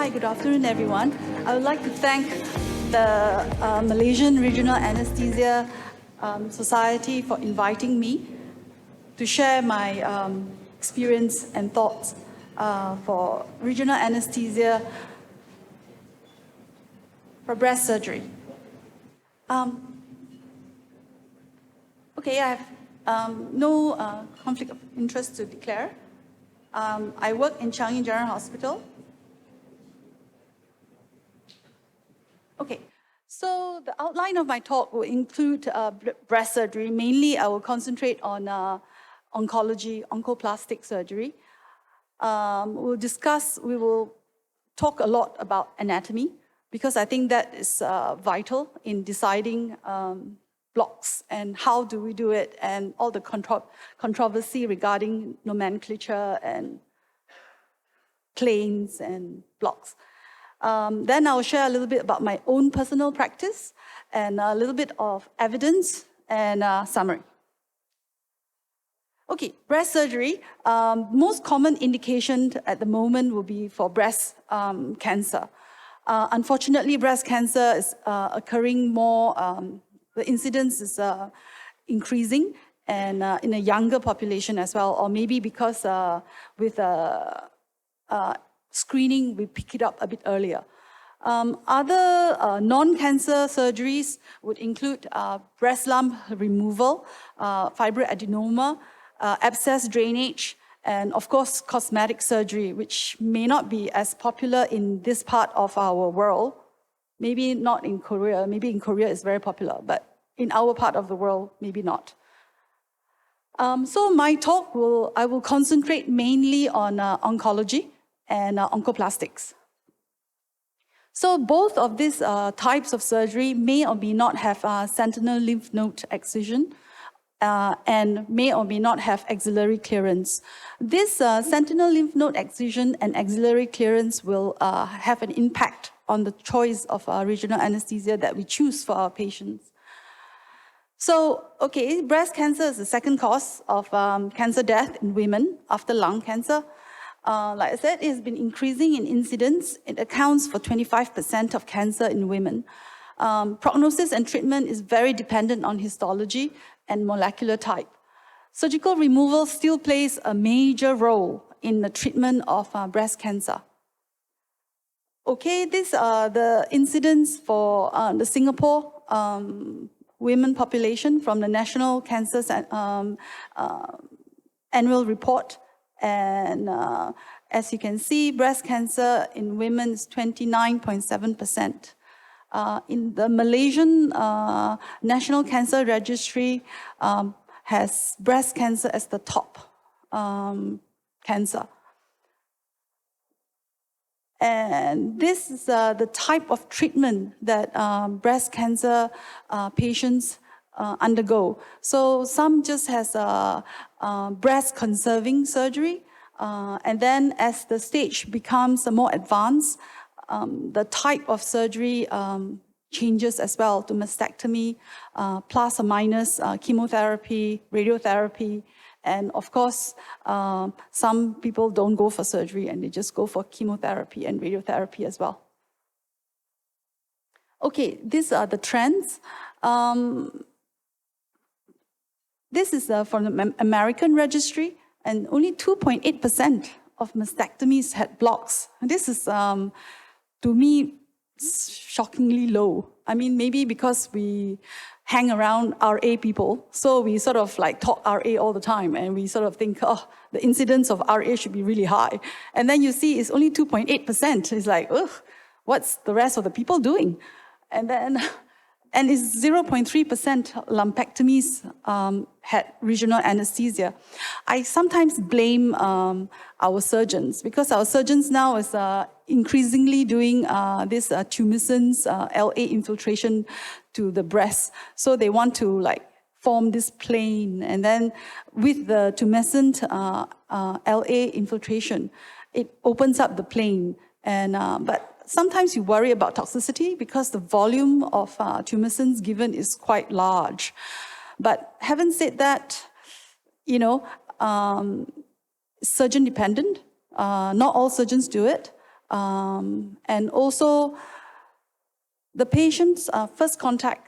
Hi, good afternoon, everyone. I would like to thank the Malaysian Regional Anesthesia Society for inviting me to share my experience and thoughts for regional anesthesia for breast surgery. Okay, I have no conflict of interest to declare. I work in Changi General Hospital. Okay, so the outline of my talk will include breast surgery. Mainly, I will concentrate on oncology, oncoplastic surgery. We will talk a lot about anatomy, because I think that is vital in deciding blocks and how do we do it, and all the controversy regarding nomenclature and planes and blocks. Then I'll share a little bit about my own personal practice and a little bit of evidence and summary. Okay, breast surgery. Most common indication at the moment will be for breast cancer. Unfortunately, breast cancer is occurring more, the incidence is increasing, and in a younger population as well, or maybe because with screening, we pick it up a bit earlier. Other non-cancer surgeries would include breast lump removal, fibroadenoma, abscess drainage, and of course, cosmetic surgery, which may not be as popular in this part of our world. Maybe not in Korea. Maybe in Korea it's very popular, but in our part of the world, maybe not. So my talk I will concentrate mainly on oncology and oncoplastics. So both of these types of surgery may or may not have sentinel lymph node excision and may or may not have axillary clearance. This sentinel lymph node excision and axillary clearance will have an impact on the choice of regional anesthesia that we choose for our patients. So, okay, breast cancer is the second cause of cancer death in women after lung cancer. Like I said, it has been increasing in incidence. It accounts for 25% of cancer in women. Prognosis and treatment is very dependent on histology and molecular type. Surgical removal still plays a major role in the treatment of breast cancer. Okay, these are the incidence for the Singapore women population from the National Cancer Annual Report. And as you can see, breast cancer in women is 29.7%. In the Malaysian National Cancer Registry has breast cancer as the top cancer. And this is the type of treatment that breast cancer patients undergo. So some just has breast conserving surgery, and then as the stage becomes more advanced, the type of surgery changes as well to mastectomy, plus or minus chemotherapy, radiotherapy, and of course, some people don't go for surgery and they just go for chemotherapy and radiotherapy as well. Okay, these are the trends. This is from the American registry, and only 2.8% of mastectomies had blocks. This is, to me, shockingly low. I mean, maybe because we hang around RA people, so we sort of like talk RA all the time, and we sort of think, oh, the incidence of RA should be really high. And then you see it's only 2.8%. It's like, ugh, what's the rest of the people doing? And then, and it's 0.3% lumpectomies had regional anesthesia. I sometimes blame our surgeons, because our surgeons now is increasingly doing this tumescent LA infiltration to the breast. So they want to like form this plane, and then with the tumescent LA infiltration, it opens up the plane. And but sometimes you worry about toxicity because the volume of tumescence given is quite large. But having said that, you know, surgeon dependent. Not all surgeons do it. And also, the patient's first contact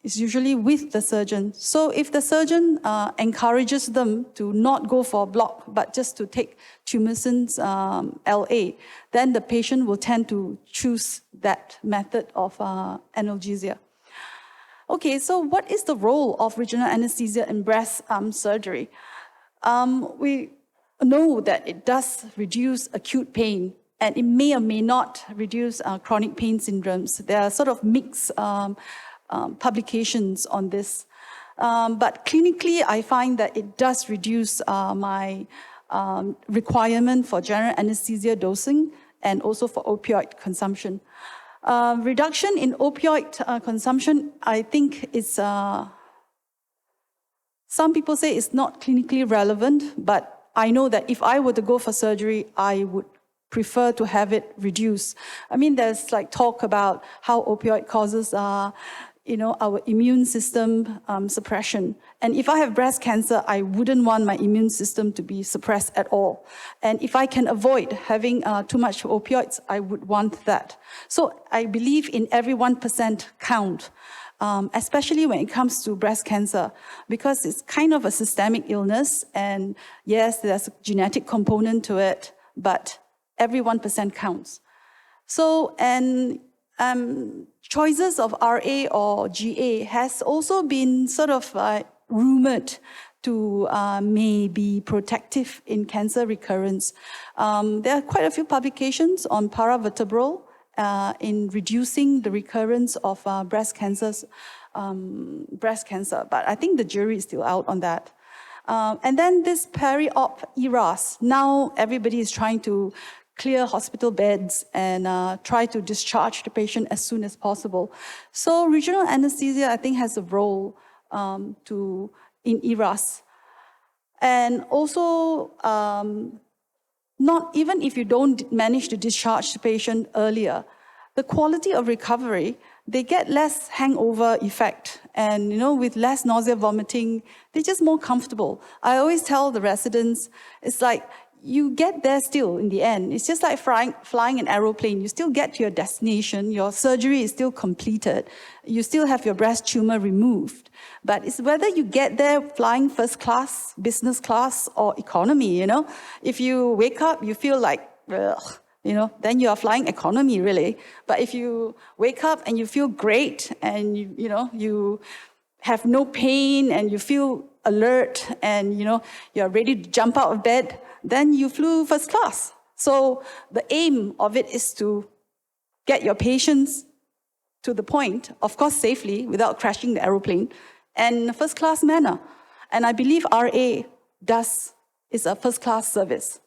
is usually with the surgeon. So if the surgeon encourages them to not go for a block, but just to take tumescence LA, then the patient will tend to choose that method of analgesia. Okay, so what is the role of regional anesthesia in breast surgery? We know that it does reduce acute pain, and it may or may not reduce chronic pain syndromes. There are sort of mixed publications on this. But clinically, I find that it does reduce my requirement for general anesthesia dosing and also for opioid consumption. Reduction in opioid consumption, I think is, some people say it's not clinically relevant, but I know that if I were to go for surgery, I would prefer to have it reduced. I mean, there's like talk about how opioid causes our immune system suppression. And if I have breast cancer, I wouldn't want my immune system to be suppressed at all. And if I can avoid having too much opioids, I would want that. So I believe in every 1% count, especially when it comes to breast cancer, because it's kind of a systemic illness. And yes, there's a genetic component to it, but every 1% counts. So, and choices of RA or GA has also been sort of rumored to may be protective in cancer recurrence. There are quite a few publications on paravertebral in reducing the recurrence of breast cancer, but I think the jury is still out on that. And then this peri-op NRAS, now everybody is trying to clear hospital beds and try to discharge the patient as soon as possible. So regional anesthesia, I think, has a role in NRAS. And also, not even if you don't manage to discharge the patient earlier, the quality of recovery, they get less hangover effect. And, with less nausea, vomiting, they're just more comfortable. I always tell the residents, it's like, you get there still in the end. It's just like flying an aeroplane. You still get to your destination. Your surgery is still completed. You still have your breast tumor removed. But it's whether you get there flying first class, business class, or economy, If you wake up, you feel like, ugh, then you are flying economy, really. But if you wake up and you feel great and, you have no pain and you feel alert and, you're ready to jump out of bed, then you flew first class. So the aim of it is to get your patients to the point, of course safely, without crashing the aeroplane, and in a first class manner. And I believe RA is a first class service.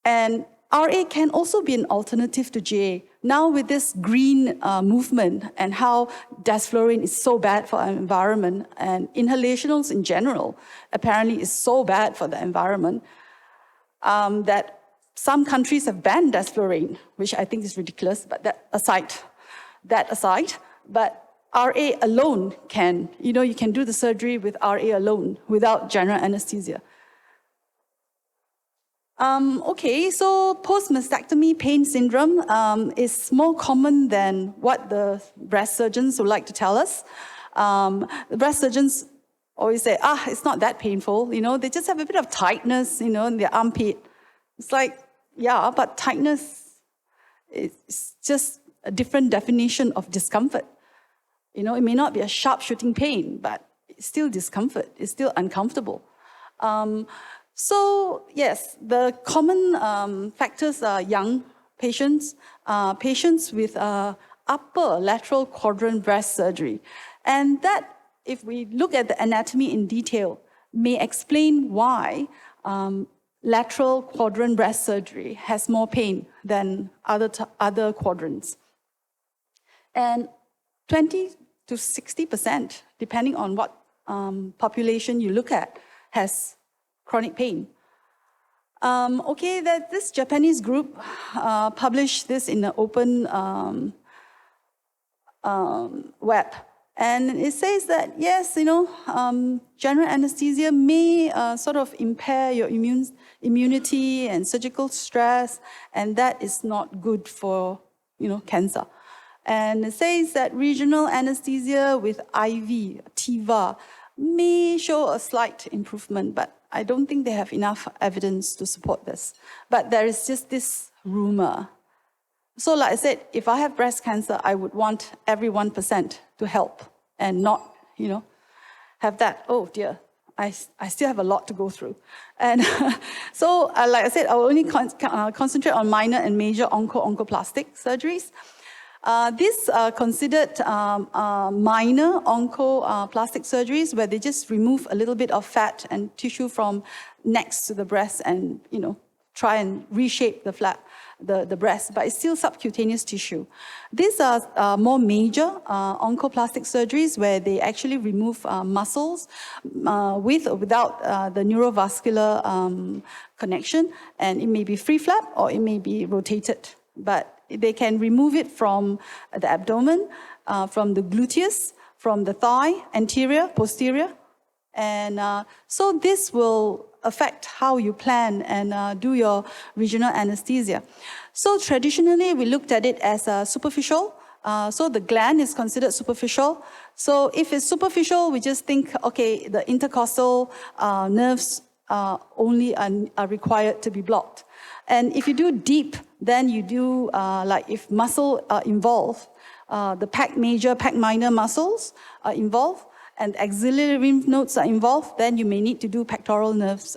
And RA can also be an alternative to GA. Now with this green movement and how desflurane is so bad for our environment, and inhalationals in general apparently is so bad for the environment, that some countries have banned desflurane, which I think is ridiculous, but that aside, but RA alone can, you can do the surgery with RA alone without general anesthesia. Okay, so post-mastectomy pain syndrome is more common than what the breast surgeons would like to tell us. The breast surgeons always say, it's not that painful, they just have a bit of tightness, in their armpit. It's like, yeah, but tightness is just a different definition of discomfort. It may not be a sharp shooting pain, but it's still discomfort, it's still uncomfortable. So yes, the common factors are young patients, patients with upper lateral quadrant breast surgery. And that, if we look at the anatomy in detail, may explain why lateral quadrant breast surgery has more pain than other quadrants. And 20 to 60%, depending on what population you look at, has chronic pain. Okay, that this Japanese group published this in the open web, And it says that, yes, general anesthesia may sort of impair your immunity and surgical stress, and that is not good for, cancer. And it says that regional anesthesia with IV, TIVA, may show a slight improvement, but I don't think they have enough evidence to support this. But there is just this rumor. So like I said, if I have breast cancer, I would want every 1% to help and not, have that, oh dear, I still have a lot to go through. And so, like I said, I will only concentrate on minor and major oncoplastic surgeries. These are considered minor oncoplastic surgeries where they just remove a little bit of fat and tissue from next to the breast and, try and reshape the breast, but it's still subcutaneous tissue. These are more major oncoplastic surgeries where they actually remove muscles with or without the neurovascular connection, and it may be free flap or it may be rotated, but they can remove it from the abdomen, from the gluteus, from the thigh, anterior, posterior, and so this will affect how you plan and do your regional anesthesia. So traditionally, we looked at it as superficial. So the gland is considered superficial. So if it's superficial, we just think, okay, the intercostal nerves only are required to be blocked. And if you do deep, then you do, like if muscle are involved, the pec major, pec minor muscles are involved, and axillary lymph nodes are involved, then you may need to do pectoral nerves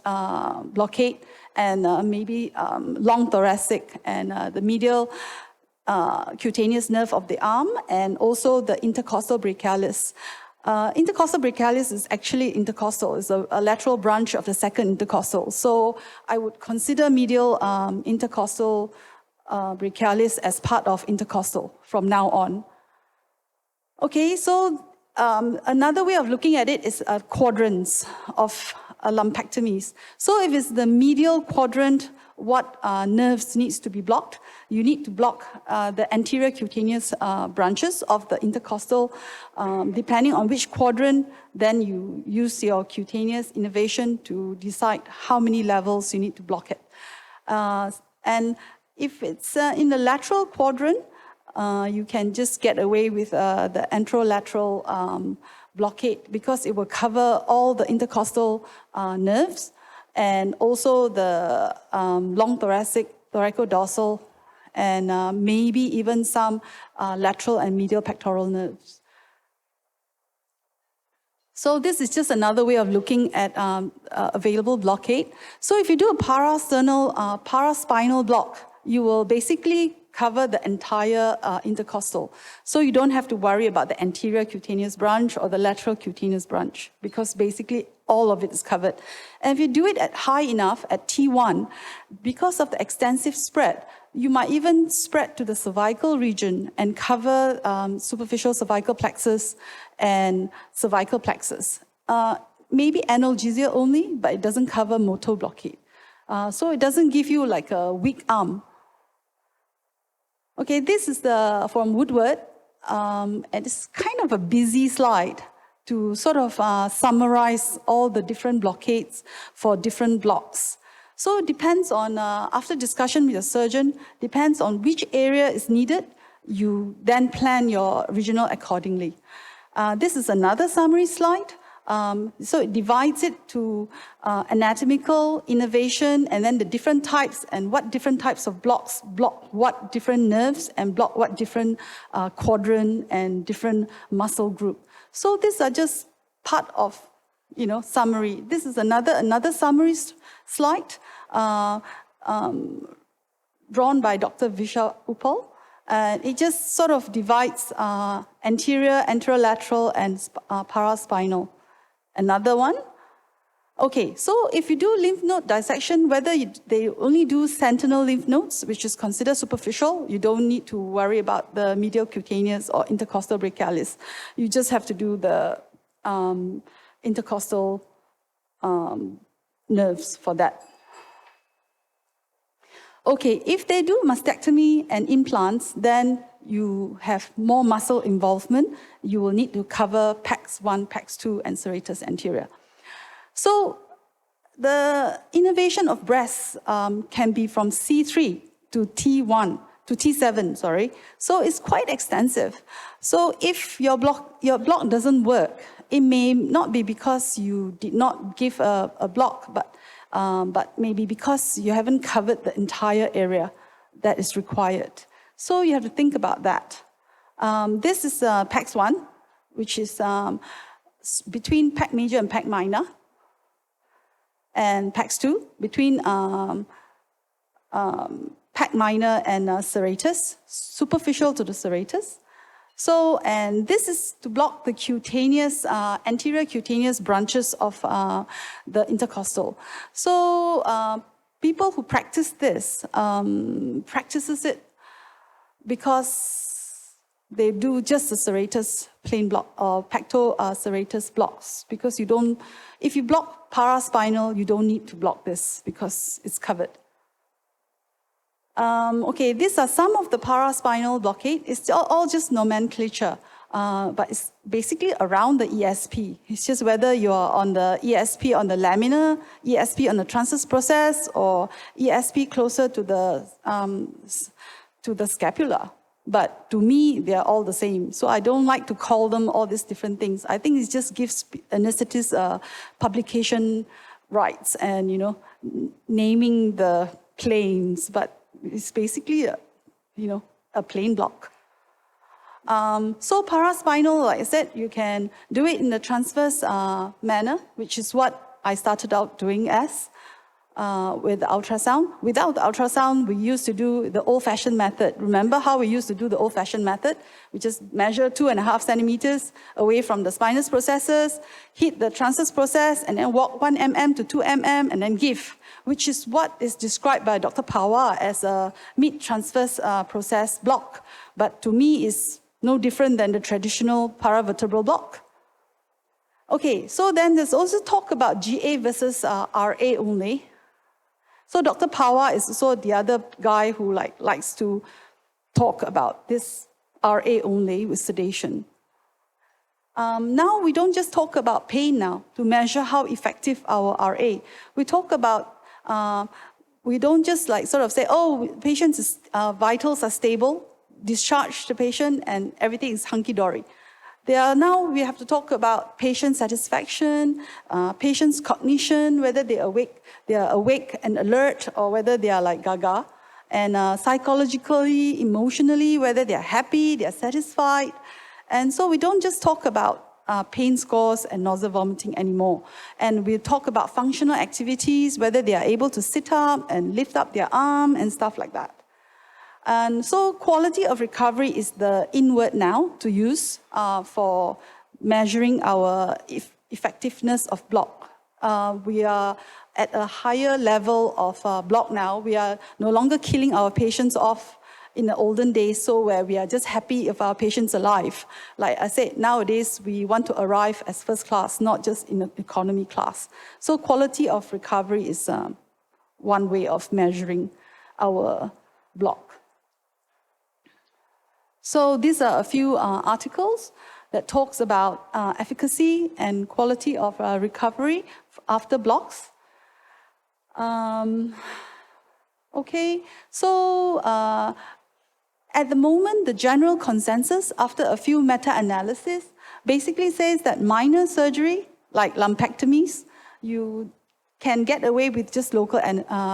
blockade and maybe long thoracic and the medial cutaneous nerve of the arm, and also the intercostal brachialis. Intercostal brachialis is actually intercostal. It's a lateral branch of the second intercostal. So I would consider medial intercostal brachialis as part of intercostal from now on. Okay, so another way of looking at it is quadrants of lumpectomies. So if it's the medial quadrant, what nerves needs to be blocked? You need to block the anterior cutaneous branches of the intercostal. Depending on which quadrant, then you use your cutaneous innervation to decide how many levels you need to block it. And if it's in the lateral quadrant, you can just get away with the anterolateral blockade because it will cover all the intercostal nerves and also the long thoracic, thoracodorsal, and maybe even some lateral and medial pectoral nerves. So this is just another way of looking at available blockade. So if you do a paraspinal block, you will basically cover the entire intercostal. So you don't have to worry about the anterior cutaneous branch or the lateral cutaneous branch because basically all of it is covered. And if you do it at high enough, at T1, because of the extensive spread, you might even spread to the cervical region and cover superficial cervical plexus and cervical plexus. Maybe analgesia only, but it doesn't cover motor blockade. So it doesn't give you like a weak arm. Okay, this is from Woodward, and it's kind of a busy slide to sort of summarize all the different blockades for different blocks. So it depends on, after discussion with the surgeon, depends on which area is needed, you then plan your regional accordingly. This is another summary slide. So it divides it to anatomical, innervation, and then the different types and what different types of blocks block what different nerves and block what different quadrant and different muscle group. So these are just part of, summary. This is another summary slide drawn by Dr. Vishal Uppal. It just sort of divides anterior, anterolateral, and paraspinal. Another one. Okay, so if you do lymph node dissection, whether they only do sentinel lymph nodes, which is considered superficial, you don't need to worry about the medial cutaneous or intercostal brachialis. You just have to do the intercostal nerves for that. Okay, if they do mastectomy and implants, then you have more muscle involvement, you will need to cover PAX 1, PAX 2, and serratus anterior. So the innervation of breasts can be from C3 to T1, to T7, sorry. So it's quite extensive. So if your block doesn't work, it may not be because you did not give a block, but maybe because you haven't covered the entire area that is required. So you have to think about that. This is PAX 1, which is between PAC major and PAC minor, and PAX 2, between PAC minor and serratus, superficial to the serratus. So, and this is to block the cutaneous, anterior cutaneous branches of the intercostal. So, people who practice this, practices it because they do just the serratus plain block or pecto serratus blocks, because you don't, if you block paraspinal, you don't need to block this because it's covered. Okay, these are some of the paraspinal blockade. It's all just nomenclature, but it's basically around the ESP. It's just whether you're on the ESP on the laminar, ESP on the transverse process, or ESP closer to the scapula. But to me, they're all the same. So I don't like to call them all these different things. I think it just gives anesthetists publication rights and, you know, naming the planes, but it's basically a plain block. So paraspinal, like I said, you can do it in the transverse manner, which is what I started out doing as with the ultrasound. Without the ultrasound, we used to do the old-fashioned method. Remember how we used to do the old-fashioned method? We just measure 2.5 centimeters away from the spinous processes, hit the transverse process, and then walk 1 mm to 2 mm, and then give, which is what is described by Dr. Pawar as a mid-transverse process block. But to me, is no different than the traditional paravertebral block. Okay, so then there's also talk about GA versus RA only. So Dr. Pawar is also the other guy who likes to talk about this RA only with sedation. Now we don't just talk about pain now to measure how effective our RA. We talk about, we don't just sort of say, oh, patient's vitals are stable, discharge the patient and everything is hunky-dory. Now we have to talk about patient satisfaction, patient's cognition, whether they are awake and alert, or whether they are like gaga, and psychologically, emotionally, whether they are happy, they are satisfied. And so we don't just talk about pain scores and nausea vomiting anymore. And we talk about functional activities, whether they are able to sit up and lift up their arm and stuff like that. And so quality of recovery is the in word now to use for measuring our effectiveness of block. We are at a higher level of block now. We are no longer killing our patients off in the olden days, so where we are just happy if our patient's alive. Like I said, nowadays we want to arrive as first class, not just in the economy class. So quality of recovery is one way of measuring our block. So these are a few articles that talks about efficacy and quality of recovery after blocks. Okay, so at the moment, the general consensus after a few meta-analysis basically says that minor surgery, like lumpectomies, you can get away with just local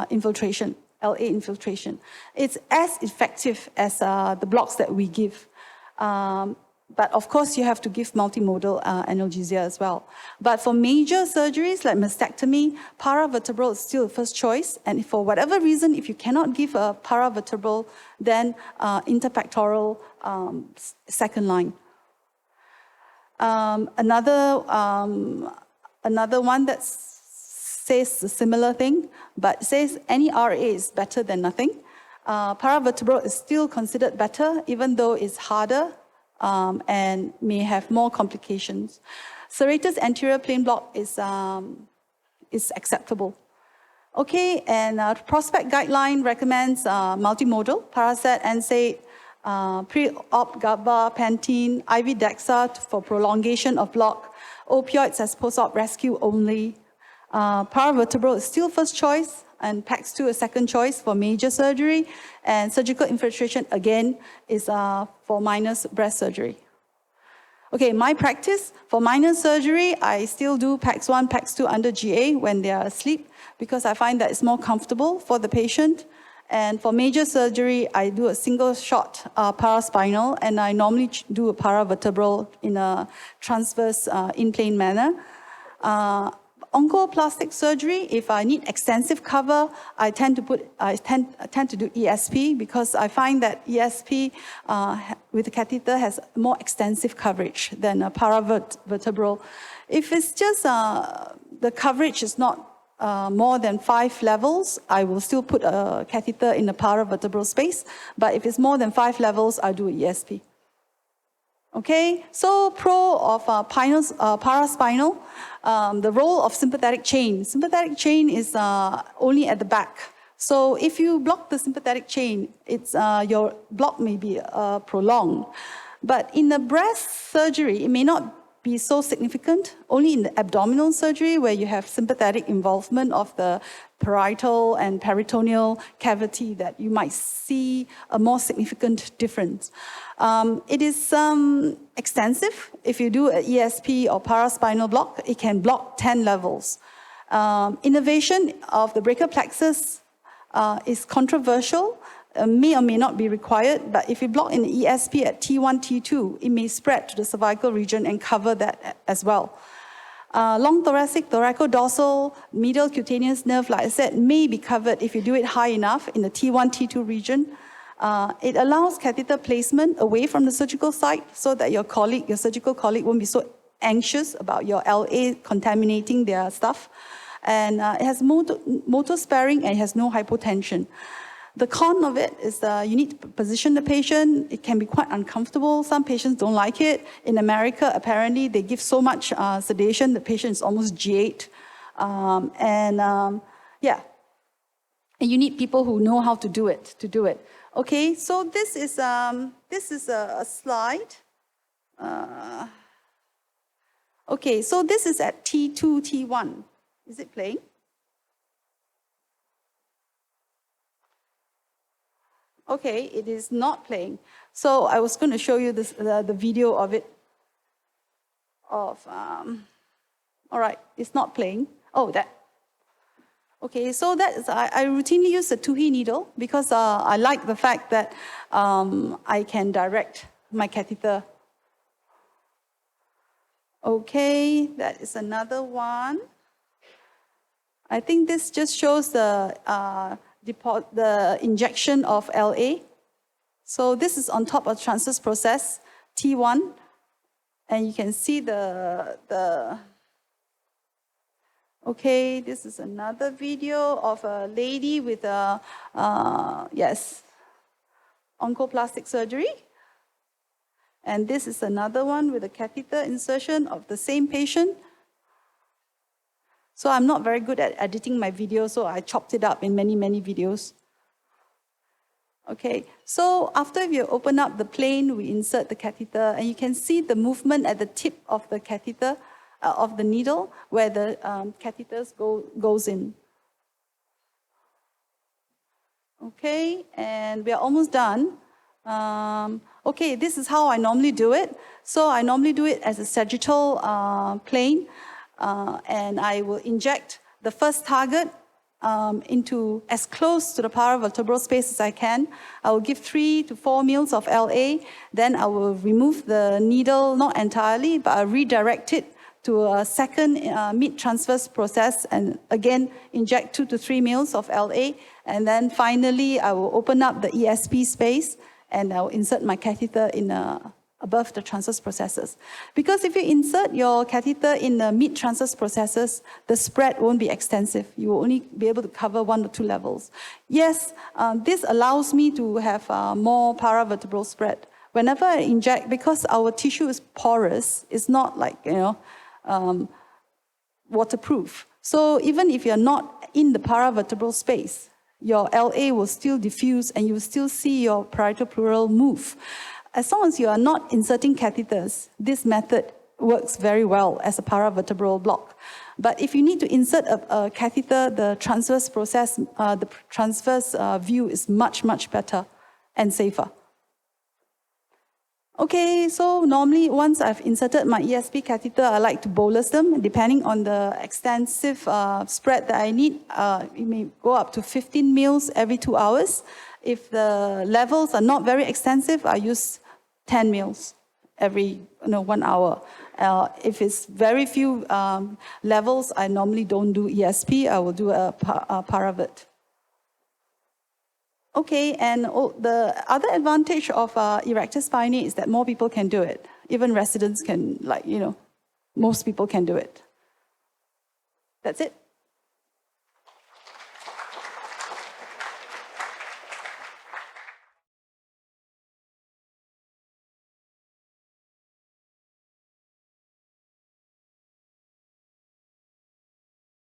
infiltration. LA infiltration. It's as effective as the blocks that we give. But of course, you have to give multimodal analgesia as well. But for major surgeries like mastectomy, paravertebral is still the first choice. And for whatever reason, if you cannot give a paravertebral, then interpectoral second line. Another one that's says a similar thing, but says any RA is better than nothing. Paravertebral is still considered better, even though it's harder and may have more complications. Serratus anterior plain block is acceptable. Okay, and Prospect guideline recommends multimodal, Paracet, NSAID, pre-op gabapentin, IV Dexa for prolongation of block, opioids as post-op rescue only. Paravertebral is still first choice, and PAX2 is second choice for major surgery, and surgical infiltration again is for minor breast surgery. Okay, my practice, for minor surgery, I still do PAX1, PAX2 under GA when they are asleep, because I find that it's more comfortable for the patient. And for major surgery, I do a single shot paraspinal, and I normally do a paravertebral in a transverse in-plane manner. Oncoplastic surgery, if I need extensive cover, I tend to do ESP, because I find that ESP with a catheter has more extensive coverage than a paravertebral. If it's just the coverage is not more than 5 levels, I will still put a catheter in the paravertebral space. But if it's more than 5 levels, I do ESP. Okay, so pro of paraspinal, the role of sympathetic chain. Sympathetic chain is only at the back. So if you block the sympathetic chain, your block may be prolonged. But in the breast surgery, it may not be so significant, only in the abdominal surgery where you have sympathetic involvement of the parietal and peritoneal cavity that you might see a more significant difference. It is extensive. If you do an ESP or paraspinal block, it can block 10 levels. Innervation of the brachial plexus is controversial. May or may not be required, but if you block in ESP at T1, T2, it may spread to the cervical region and cover that as well. Long thoracic, thoracodorsal, medial cutaneous nerve, like I said, may be covered if you do it high enough in the T1, T2 region. It allows catheter placement away from the surgical site so that your surgical colleague won't be so anxious about your LA contaminating their stuff. And it has motor sparing, and it has no hypotension. The con of it is you need to position the patient. It can be quite uncomfortable. Some patients don't like it. In America, apparently, they give so much sedation, the patient is almost G8. Yeah. And you need people who know how to do it, Okay, so this is a slide. Okay, so this is at T2, T1. Is it playing? Okay, it is not playing. So I was going to show you this, the video of it. All right, it's not playing. Oh, that. Okay, so that is, I routinely use the Tuhi needle because I like the fact that I can direct my catheter. Okay, that is another one. I think this just shows the injection of LA. So this is on top of transverse process, T1. And you can see okay, this is another video of a lady with oncoplastic surgery. And this is another one with a catheter insertion of the same patient. So I'm not very good at editing my video, so I chopped it up in many, many videos. Okay, so after you open up the plane, we insert the catheter, and you can see the movement at the tip of the catheter, of the needle, where the catheters goes in. Okay, and we are almost done. Okay, this is how I normally do it. So I normally do it as a sagittal plane. And I will inject the first target into as close to the paravertebral space as I can. I will give 3 to 4 mils of LA. Then I will remove the needle, not entirely, but I'll redirect it to a second mid-transverse process, and again inject 2 to 3 mils of LA. And then finally, I will open up the ESP space, and I will insert my catheter in above the transverse processes. Because if you insert your catheter in the mid-transverse processes, the spread won't be extensive. You will only be able to cover 1 or 2 levels. Yes, this allows me to have more paravertebral spread. Whenever I inject, because our tissue is porous, it's not like, waterproof. So even if you're not in the paravertebral space, your LA will still diffuse and you will still see your parietal pleural move. As long as you are not inserting catheters, this method works very well as a paravertebral block. But if you need to insert a catheter, the transverse process, the transverse view is much, much better and safer. Okay, so normally once I've inserted my ESP catheter, I like to bolus them. Depending on the extensive spread that I need, it may go up to 15 mils every 2 hours. If the levels are not very extensive, I use 10 mils every 1 hour. If it's very few levels, I normally don't do ESP, I will do a paravert. Okay, and the other advantage of erector spinae is that more people can do it. Even residents can, most people can do it. That's it.